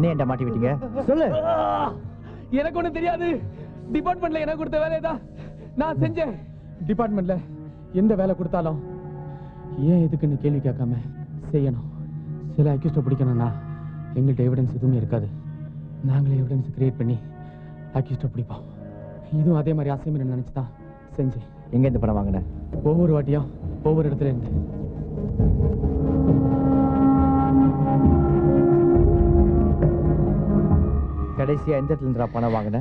என்ன என்கிட்ட மாட்டி விட்டீங்க? சொல்லு. எனக்கு ஒண்ணு தெரியாது. டிபார்ட்மெண்ட்ல எனக்கு கொடுத்த வேலையை தான் நான் செஞ்சேன். டிபார்ட்மெண்ட்ல எந்த வேலை கொடுத்தாலும் ஏன் எதுக்குன்னு கேள்வி கேட்காம செய்யணும். சில அக்யூஸ்ட பிடிக்கணும்னா எங்கள்கிட்ட எவிடன்ஸ் எதுவுமே இருக்காது. நாங்களே எவிடன்ஸ் கிரியேட் பண்ணி அக்யூஸ்ட பிடிப்போம். இதுவும் அதே மாதிரி அசைன்மெண்ட் நினைச்சுதான் செஞ்சேன். எங்க இருந்து பணம் வாங்கின? ஒவ்வொரு வாட்டியும் ஒவ்வொரு இடத்துல இருந்து. கடைசியா எந்த இடத்துல இருந்தா பணம் வாங்கின?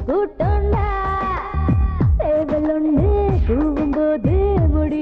கூட்டம் சேவல் ஒன்று கூவும்போது முடி